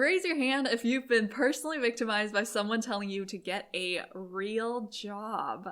Raise your hand if you've been personally victimized by someone telling you to get a real job.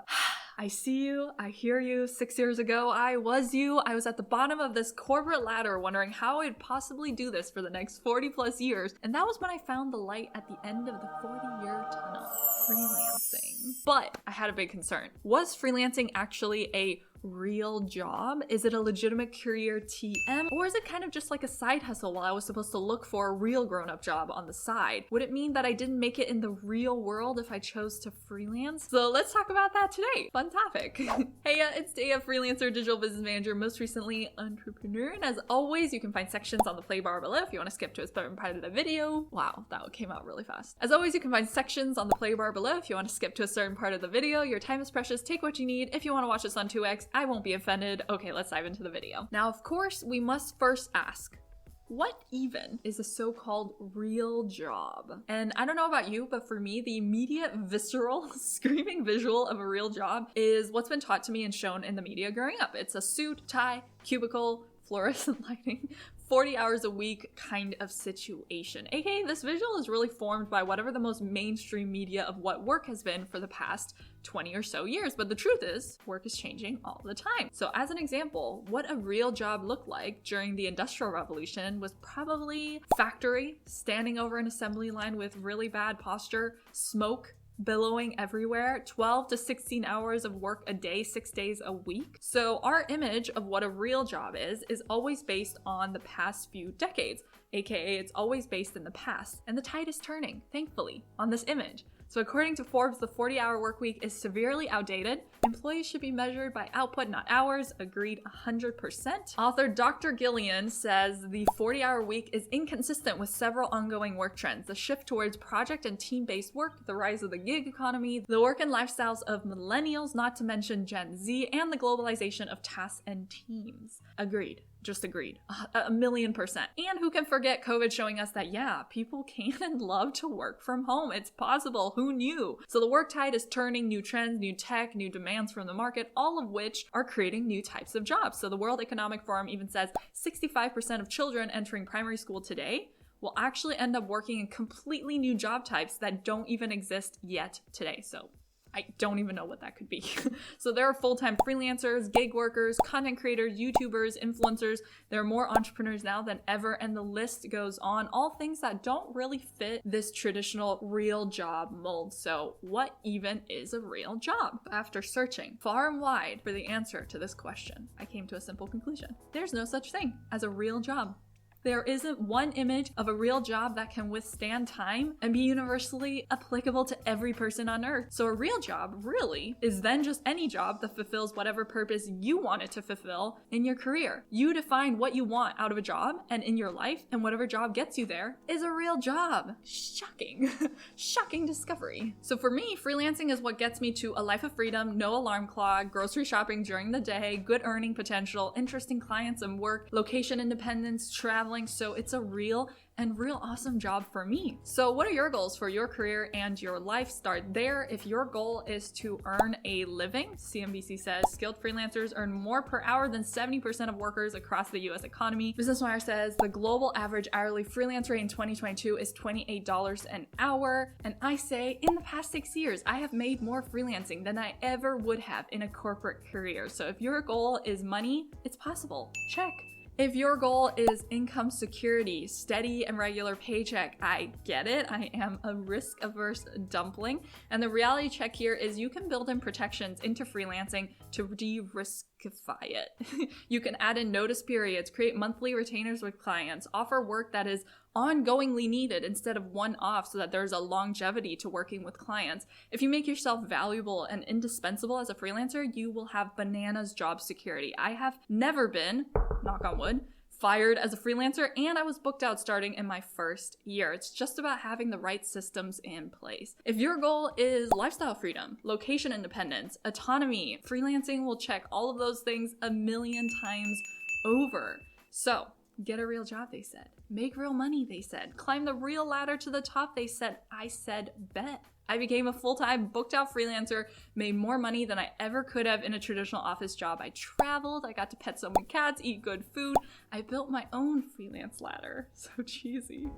I see you, I hear you. 6 years ago, I was you. I was at the bottom of this corporate ladder wondering how I'd possibly do this for the next 40 plus years. And that was when I found the light at the end of the 40-year tunnel. Freelancing. But I had a big concern. Was freelancing actually a real job? Is it a legitimate career TM? Or is it kind of just like a side hustle while I was supposed to look for a real grown-up job on the side? Would it mean that I didn't make it in the real world if I chose to freelance? So let's talk about that today. Fun topic. Hey, it's Daya, freelancer, digital business manager, most recently entrepreneur. And as always, you can find sections on the play bar below if you want to skip to a certain part of the video. Wow, that came out really fast. As always, you can find sections on the play bar below if you want to skip to a certain part of the video. Your time is precious. Take what you need. If you want to watch this on 2x, I won't be offended. Okay, let's dive into the video. Now, of course, we must first ask, what even is a so-called real job? And I don't know about you, but for me, the immediate visceral screaming visual of a real job is what's been taught to me and shown in the media growing up. It's a suit, tie, cubicle, fluorescent lighting, 40 hours a week kind of situation. AKA, this visual is really formed by whatever the most mainstream media of what work has been for the past 20 or so years. But the truth is, work is changing all the time. So as an example, what a real job looked like during the Industrial Revolution was probably factory, standing over an assembly line with really bad posture, smoke billowing everywhere, 12 to 16 hours of work a day, 6 days a week. So our image of what a real job is always based on the past few decades, aka it's always based in the past. And the tide is turning, thankfully, on this image. So according to Forbes, the 40-hour work week is severely outdated. Employees should be measured by output, not hours. Agreed 100%. Author Dr. Gillian says the 40-hour week is inconsistent with several ongoing work trends. The shift towards project and team-based work, the rise of the gig economy, the work and lifestyles of millennials, not to mention Gen Z, and the globalization of tasks and teams. Agreed. Just agreed. 1,000,000%. And who can forget COVID showing us that, yeah, people can and love to work from home. It's possible. Who knew? So the work tide is turning, new trends, new tech, new demands from the market, all of which are creating new types of jobs. So the World Economic Forum even says 65% of children entering primary school today will actually end up working in completely new job types that don't even exist yet today. So I don't even know what that could be. So there are full-time freelancers, gig workers, content creators, YouTubers, influencers. There are more entrepreneurs now than ever, and the list goes on. All things that don't really fit this traditional real job mold. So what even is a real job? After searching far and wide for the answer to this question, I came to a simple conclusion. There's no such thing as a real job. There isn't one image of a real job that can withstand time and be universally applicable to every person on earth. So a real job really is then just any job that fulfills whatever purpose you want it to fulfill in your career. You define what you want out of a job and in your life, and whatever job gets you there is a real job. Shocking. Shocking discovery. So for me, freelancing is what gets me to a life of freedom, no alarm clock, grocery shopping during the day, good earning potential, interesting clients and work, location independence, travel. So it's a real awesome job for me. So what are your goals for your career and your life? Start there. If your goal is to earn a living, CNBC says skilled freelancers earn more per hour than 70% of workers across the US economy. Business Wire says the global average hourly freelance rate in 2022 is $28 an hour. And I say in the past 6 years, I have made more freelancing than I ever would have in a corporate career. So if your goal is money, it's possible. Check. If your goal is income security, steady and regular paycheck, I get it. I am a risk-averse dumpling. And the reality check here is you can build in protections into freelancing to de-riskify it. You can add in notice periods, create monthly retainers with clients, offer work that is ongoingly needed instead of one-off so that there's a longevity to working with clients. If you make yourself valuable and indispensable as a freelancer, you will have bananas job security. I have never been, knock on wood, fired as a freelancer, and I was booked out starting in my first year. It's just about having the right systems in place. If your goal is lifestyle freedom, location independence, autonomy, freelancing will check all of those things 1,000,000 times over. So get a real job, they said. Make real money, they said. Climb the real ladder to the top, they said. I said bet. I became a full-time, booked-out freelancer, made more money than I ever could have in a traditional office job. I traveled, I got to pet so many cats, eat good food. I built my own freelance ladder. So cheesy.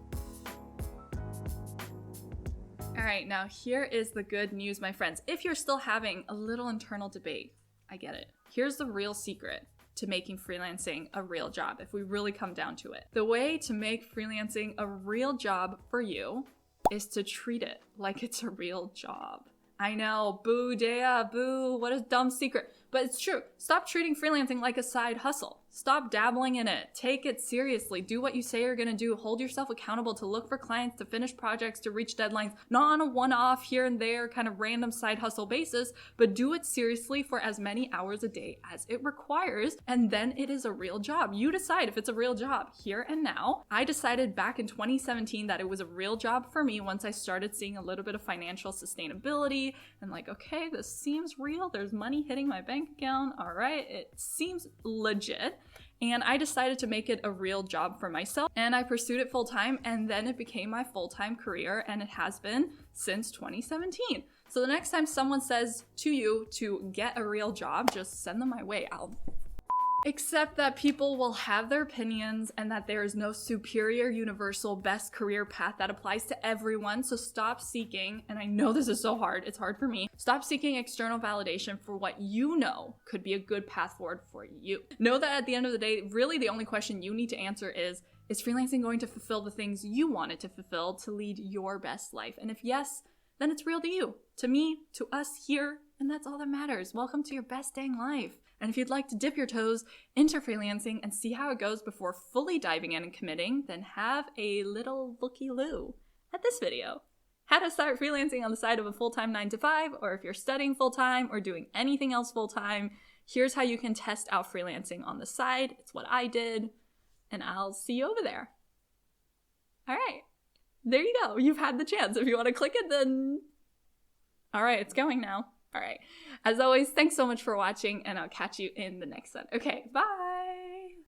All right, now here is the good news, my friends. If you're still having a little internal debate, I get it. Here's the real secret to making freelancing a real job, if we really come down to it. The way to make freelancing a real job for you is to treat it like it's a real job. I know, boo, Dea, boo, what a dumb secret. But it's true. Stop treating freelancing like a side hustle. Stop dabbling in it. Take it seriously. Do what you say you're gonna do. Hold yourself accountable to look for clients, to finish projects, to reach deadlines, not on a one-off here and there kind of random side hustle basis, but do it seriously for as many hours a day as it requires, and then it is a real job. You decide if it's a real job here and now. I decided back in 2017 that it was a real job for me once I started seeing a little bit of financial sustainability and like, okay, this seems real. There's money hitting my bank account. All right, it seems legit. And I decided to make it a real job for myself, and I pursued it full time, and then it became my full-time career, and it has been since 2017. So the next time someone says to you to get a real job, just send them my way. Except that people will have their opinions and that there is no superior, universal, best career path that applies to everyone. So stop seeking, and I know this is so hard, it's hard for me, stop seeking external validation for what you know could be a good path forward for you. Know that at the end of the day, really the only question you need to answer is freelancing going to fulfill the things you want it to fulfill to lead your best life? And if yes, then it's real to you, to me, to us here, and that's all that matters. Welcome to your best dang life. And if you'd like to dip your toes into freelancing and see how it goes before fully diving in and committing, then have a little looky-loo at this video. How to start freelancing on the side of a full-time 9-to-5, or if you're studying full-time or doing anything else full-time, here's how you can test out freelancing on the side. It's what I did, and I'll see you over there. All right, there you go. You've had the chance. If you want to click it, then... All right, it's going now. All right. As always, thanks so much for watching, and I'll catch you in the next one. Okay, bye.